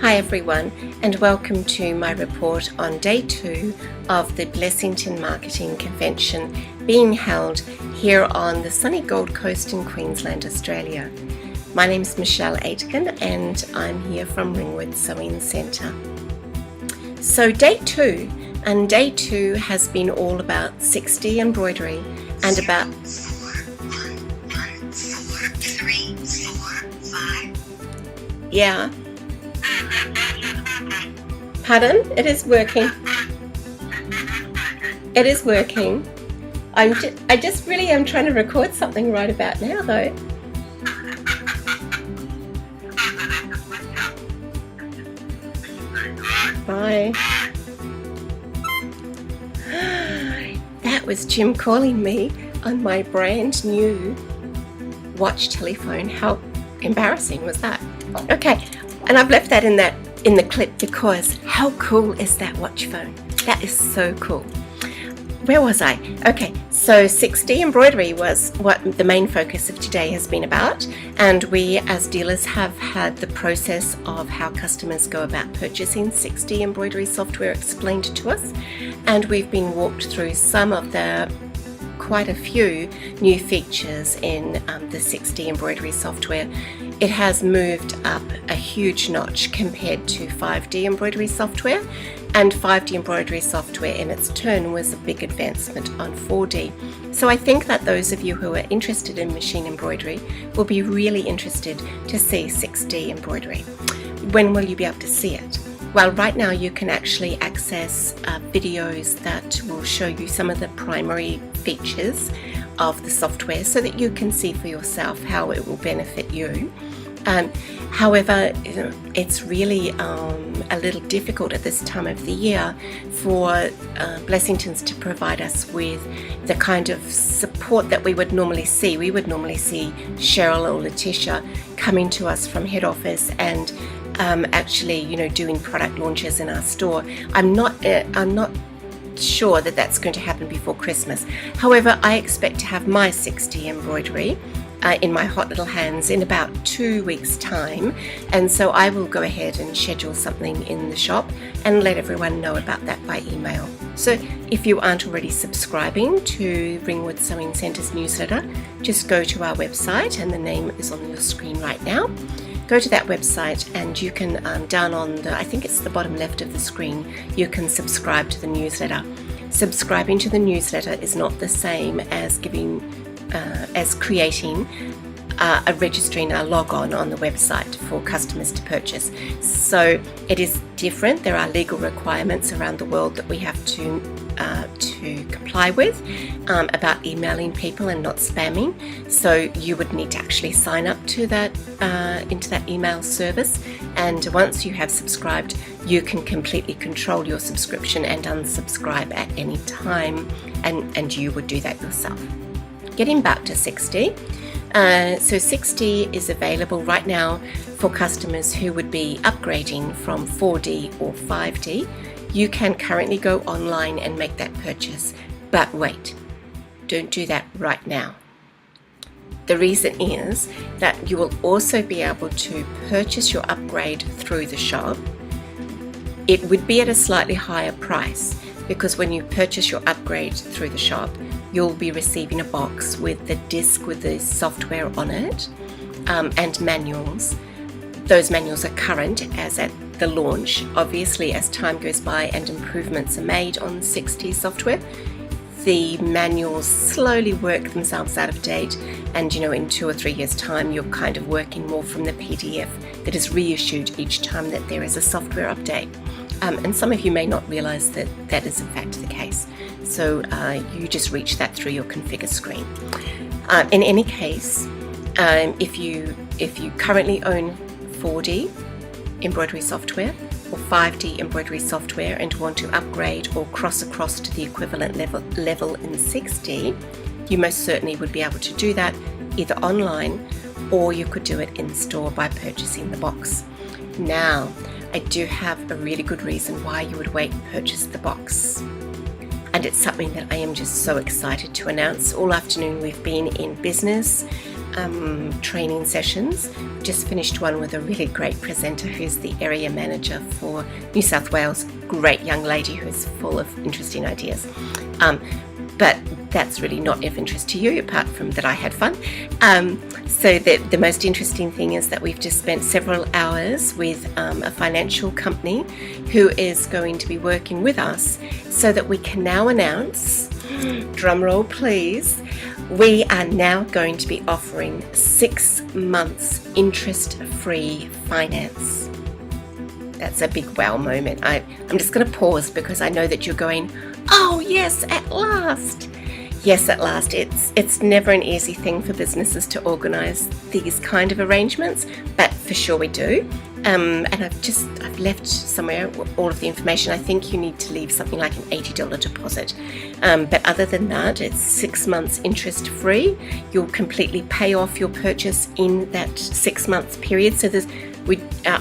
Hi everyone, and welcome to my report on day 2 of the Blessington Marketing Convention being held here on the sunny Gold Coast in Queensland, Australia. My name is Michelle Aitken and I'm here from Ringwood Sewing Centre. So day 2 has been all about 6D embroidery and about... Yeah. Pardon? It is working. It is working. I just really am trying to record something right about now though. Bye. That was Jim calling me on my brand new watch telephone. How embarrassing was that? Okay, and I've left that in the clip because how cool is that watch phone? That is so cool. Where was I? Okay, so 6D embroidery was what the main focus of today has been about, and we as dealers have had the process of how customers go about purchasing 6D embroidery software explained to us, and we've been walked through some of the quite a few new features in the 6D embroidery software. It has moved up a huge notch compared to 5D embroidery software, and 5D embroidery software in its turn was a big advancement on 4D. So I think that those of you who are interested in machine embroidery will be really interested to see 6D embroidery. When will you be able to see it? Well, right now you can actually access videos that will show you some of the primary features of the software so that you can see for yourself how it will benefit you. However, it's really a little difficult at this time of the year for Blessingtons to provide us with the kind of support that we would normally see. We would normally see Cheryl or Letitia coming to us from head office and actually, doing product launches in our store. I'm not sure that that's going to happen before Christmas. However, I expect to have my 6D embroidery in my hot little hands in about 2 weeks' time, and so I will go ahead and schedule something in the shop and let everyone know about that by email. So if you aren't already subscribing to Ringwood Sewing Centre's newsletter, just go to our website, and the name is on your screen right now. Go to that website and you can, down on I think it's the bottom left of the screen, you can subscribe to the newsletter. Subscribing to the newsletter is not the same as creating registering a log on the website for customers to purchase. So it is different. There are legal requirements around the world that we have to comply with about emailing people and not spamming. So you would need to actually sign up to that into that email service, and once you have subscribed, you can completely control your subscription and unsubscribe at any time, and you would do that yourself. Getting back to 6D. So 6D is available right now for customers who would be upgrading from 4D or 5D. You can currently go online and make that purchase, but wait, don't do that right now. The reason is that you will also be able to purchase your upgrade through the shop. It would be at a slightly higher price because when you purchase your upgrade through the shop, you'll be receiving a box with the disc with the software on it and manuals. Those manuals are current as at the launch. Obviously, as time goes by and improvements are made on 6D software, the manuals slowly work themselves out of date, and in 2 or 3 years' time you're kind of working more from the PDF that is reissued each time that there is a software update. And some of you may not realize that that is in fact the case. So you just reach that through your configure screen. In any case, if you currently own 4D embroidery software or 5D embroidery software and want to upgrade or cross across to the equivalent level in 6D, you most certainly would be able to do that either online, or you could do it in store by purchasing the box. Now, I do have a really good reason why you would wait and purchase the box. And it's something that I am just so excited to announce. All afternoon we've been in business training sessions. Just finished one with a really great presenter who's the area manager for New South Wales. Great young lady who's full of interesting ideas. But that's really not of interest to you, apart from that I had fun. So the most interesting thing is that we've just spent several hours with a financial company who is going to be working with us so that we can now announce, drumroll please, we are now going to be offering 6 months interest-free finance. That's a big wow moment. I'm just going to pause because I know that you're going, oh yes, at last. Yes, at last. It's never an easy thing for businesses to organise these kind of arrangements, but for sure we do. And I've left somewhere all of the information. I think you need to leave something like an $80 deposit. But other than that, it's 6 months interest free. You'll completely pay off your purchase in that 6 months period. So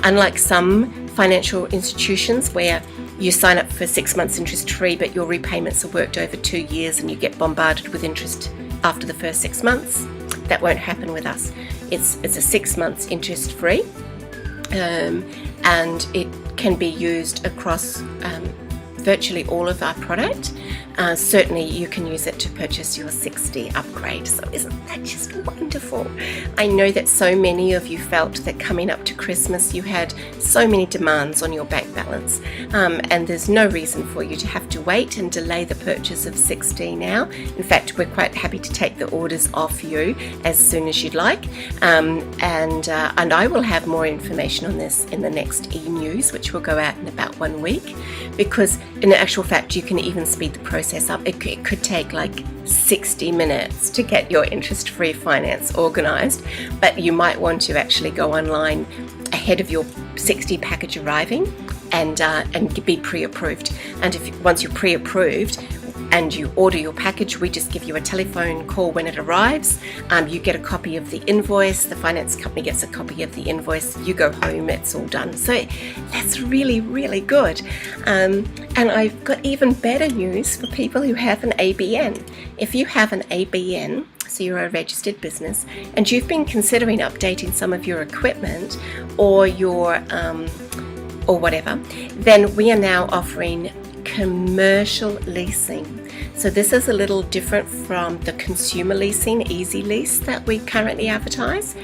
unlike some financial institutions where you sign up for 6 months interest free, but your repayments are worked over 2 years and you get bombarded with interest after the first 6 months, that won't happen with us. It's a 6 months interest free. And it can be used across virtually all of our product. Certainly you can use it to purchase your 60 upgrade. So isn't that just wonderful? I know that so many of you felt that coming up to Christmas you had so many demands on your bank balance, and there's no reason for you to have to wait and delay the purchase of 60 now. In fact, we're quite happy to take the orders off you as soon as you'd like, and I will have more information on this in the next e-news, which will go out in about 1 week, because in actual fact you can even speed the process up. It could take like 60 minutes to get your interest-free finance organised, but you might want to actually go online ahead of your 60 package arriving and be pre-approved. And once you're pre-approved and you order your package, we just give you a telephone call when it arrives. You get a copy of the invoice, the finance company gets a copy of the invoice, you go home, it's all done. So that's really, really good. And I've got even better news for people who have an ABN. If you have an ABN, so you're a registered business, and you've been considering updating some of your equipment or or whatever, then we are now offering commercial leasing. So this is a little different from the consumer leasing, easy lease, that we currently advertise.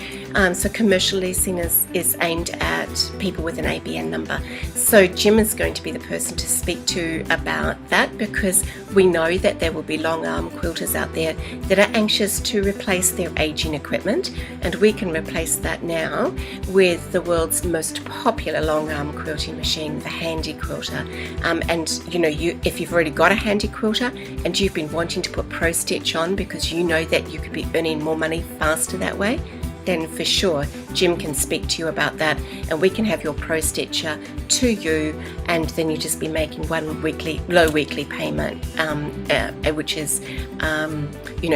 So commercial leasing is aimed at people with an ABN number. So Jim is going to be the person to speak to about that, because we know that there will be long arm quilters out there that are anxious to replace their aging equipment, and we can replace that now with the world's most popular long arm quilting machine, the Handy Quilter. And if you've already got a Handy Quilter and you've been wanting to put Pro Stitch on because you know that you could be earning more money faster that way, then for sure Jim can speak to you about that, and we can have your Pro Stitcher to you, and then you just be making low weekly payment, which is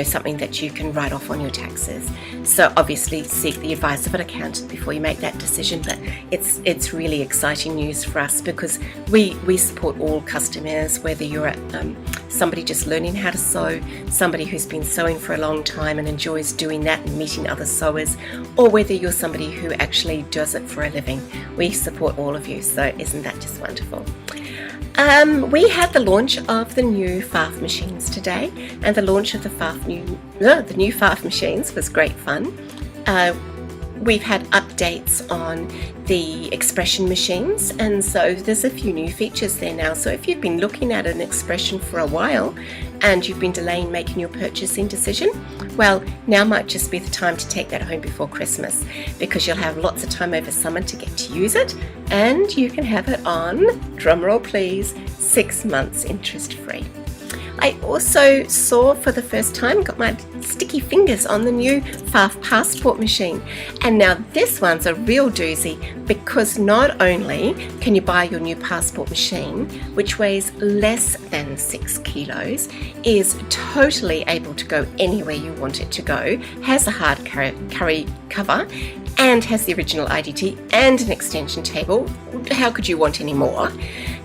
something that you can write off on your taxes. So obviously seek the advice of an accountant before you make that decision, but it's really exciting news for us, because we support all customers, whether you're somebody just learning how to sew, somebody who's been sewing for a long time and enjoys doing that and meeting other sewers, or whether you're somebody who actually does it for a living. We support all of you, so isn't that just wonderful? We had the launch of the new Farf machines today, and the launch of the new Farf machines was great fun. We've had updates on the expression machines, and so there's a few new features there now. So if you've been looking at an expression for a while and you've been delaying making your purchasing decision, well, now might just be the time to take that home before Christmas, because you'll have lots of time over summer to get to use it, and you can have it on, drumroll please, 6 months interest free. I also saw for the first time, got my sticky fingers on the new Farf passport machine. And now this one's a real doozy, because not only can you buy your new passport machine, which weighs less than 6 kilos, is totally able to go anywhere you want it to go, has a hard carry cover, and has the original IDT and an extension table. How could you want any more?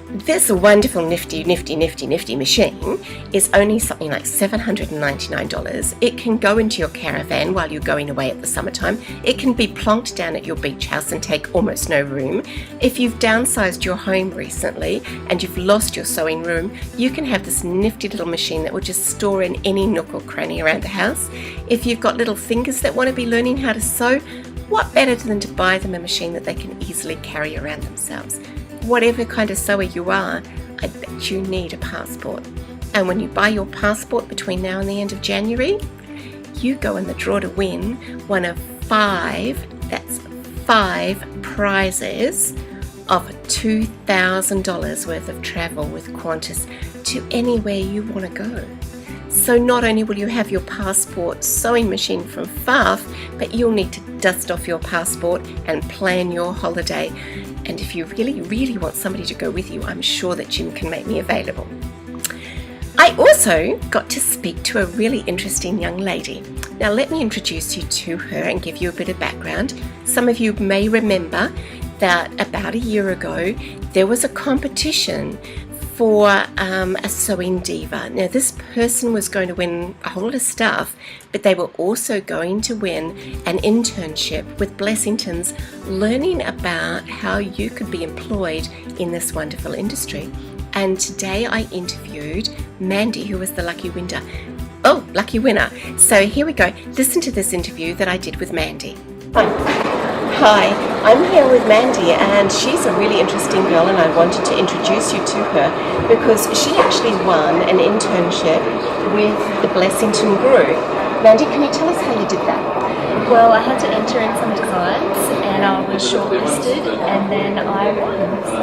this wonderful nifty machine is only something like $799. It can go into your caravan while you're going away at the summertime. It can be plonked down at your beach house and take almost no room. If you've downsized your home recently and you've lost your sewing room, you can have this nifty little machine that will just store in any nook or cranny around the house. If you've got little fingers that want to be learning how to sew, what better than to buy them a machine that they can easily carry around themselves? Whatever kind of sewer you are, I bet you need a passport. And when you buy your passport between now and the end of January, you go in the draw to win one of 5 prizes of $2,000 worth of travel with Qantas to anywhere you want to go. So not only will you have your passport sewing machine from Farf, but you'll need to dust off your passport and plan your holiday. And if you really want somebody to go with you, I'm sure that Jim can make me available. I also got to speak to a really interesting young lady. Now let me introduce you to her and give you a bit of background. Some of you may remember that about a year ago, there was a competition for a sewing diva. Now this person was going to win a whole lot of stuff, but they were also going to win an internship with Blessington's, learning about how you could be employed in this wonderful industry. And today I interviewed Mandy, who was the lucky winner. So here we go. Listen to this interview that I did with Mandy. Hi, I'm here with Mandy, and she's a really interesting girl, and I wanted to introduce you to her because she actually won an internship with the Blessington group. Mandy, can you tell us how you did that? Well, I had to enter in some designs and I was shortlisted and then I won. So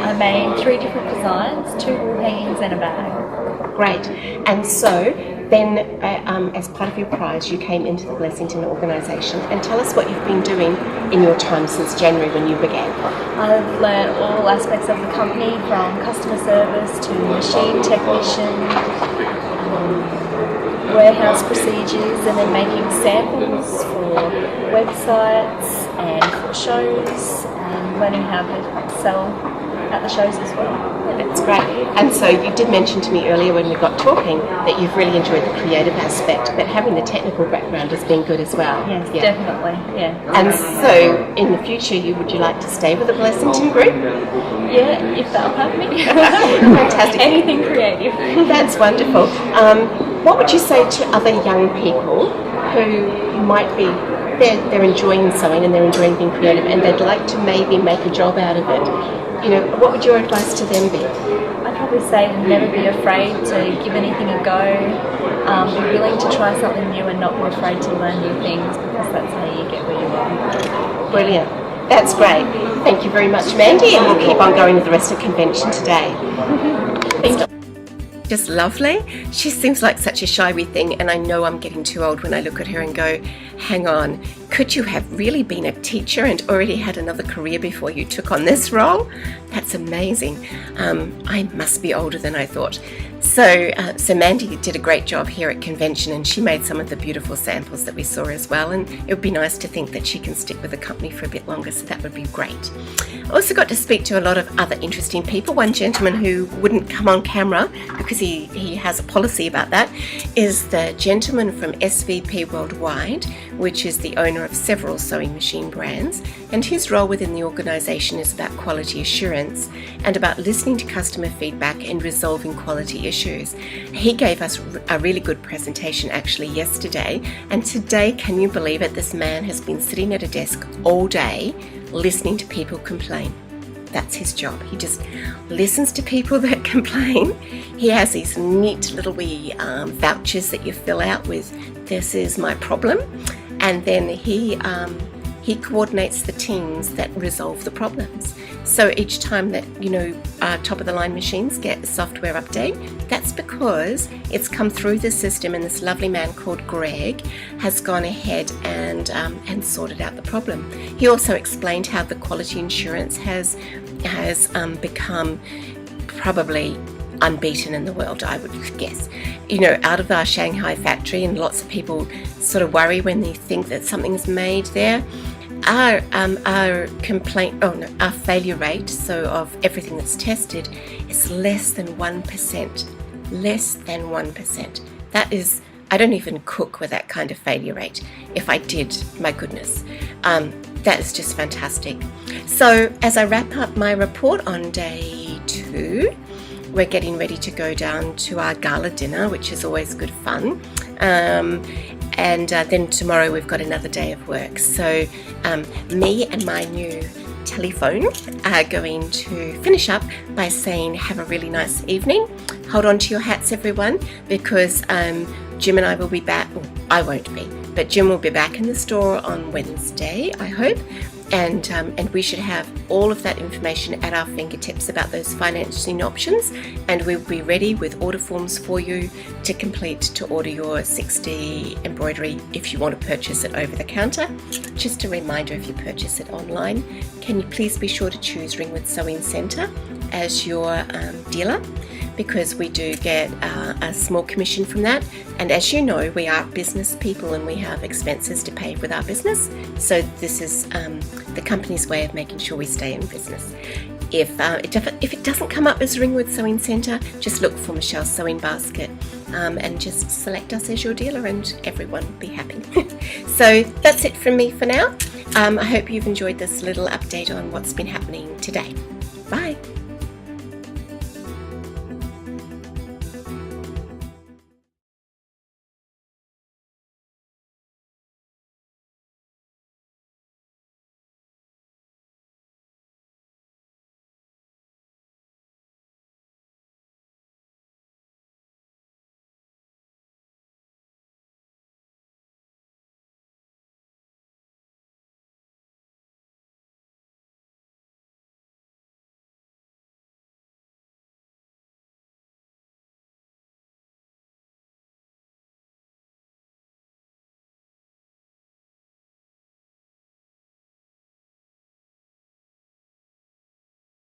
I made 3 different designs, 2 wall hangings and a bag. Great. And so then as part of your prize you came into the Blessington organisation, and tell us what you've been doing in your time since January when you began. I've learned all aspects of the company, from customer service to machine technician, warehouse procedures, and then making samples for websites and for shows, and learning how to sell at the shows as well. That's great. And so you did mention to me earlier when we got talking that you've really enjoyed the creative aspect, but having the technical background has been good as well. Yes, definitely. Yeah. And so in the future, would you like to stay with the Blessington group? Yeah, if they'll have me. Fantastic. Anything creative. That's wonderful. What would you say to other young people who might be, they're enjoying sewing and they're enjoying being creative and they'd like to maybe make a job out of it? You know, what would your advice to them be? I'd probably say never be afraid to give anything a go. Be willing to try something new and not be afraid to learn new things, because that's how you get where you are. Brilliant. That's great. Thank you very much, Mandy, and we'll keep on going with the rest of the convention today. Thank you. Just lovely. She seems like such a shy wee thing, and I know I'm getting too old when I look at her and go, hang on, could you have really been a teacher and already had another career before you took on this role? That's amazing. I must be older than I thought. So Mandy did a great job here at convention, and she made some of the beautiful samples that we saw as well, and it would be nice to think that she can stick with the company for a bit longer, so that would be great. I also got to speak to a lot of other interesting people. One gentleman who wouldn't come on camera because he has a policy about that is the gentleman from SVP Worldwide, which is the owner of several sewing machine brands, and his role within the organisation is about quality assurance and about listening to customer feedback and resolving quality issues. He gave us a really good presentation actually yesterday, and today, can you believe it, this man has been sitting at a desk all day listening to people complain. That's his job. He just listens to people that complain. He has these neat little wee vouchers that you fill out with, this is my problem, and then he coordinates the teams that resolve the problems. So each time that, top of the line machines get a software update, that's because it's come through the system, and this lovely man called Greg has gone ahead and sorted out the problem. He also explained how the quality insurance has become probably unbeaten in the world, I would guess. Out of our Shanghai factory, and lots of people sort of worry when they think that something's made there. our our failure rate, so of everything that's tested, is less than 1%. Less than 1%. That is, I don't even cook with that kind of failure rate. If I did, my goodness. That is just fantastic. So as I wrap up my report on day 2, we're getting ready to go down to our gala dinner, which is always good fun. And then tomorrow we've got another day of work. So me and my new telephone are going to finish up by saying have a really nice evening. Hold on to your hats, everyone, because Jim and I will be back. Well, I won't be, but Jim will be back in the store on Wednesday, I hope. And we should have all of that information at our fingertips about those financing options, and we'll be ready with order forms for you to complete to order your 60 embroidery if you want to purchase it over the counter. Just a reminder, if you purchase it online, can you please be sure to choose Ringwood Sewing Centre as your dealer, because we do get a small commission from that. And as you know, we are business people and we have expenses to pay with our business. So this is the company's way of making sure we stay in business. If it doesn't come up as Ringwood Sewing Centre, just look for Michelle's Sewing Basket and just select us as your dealer, and everyone will be happy. So that's it from me for now. I hope you've enjoyed this little update on what's been happening today. Bye.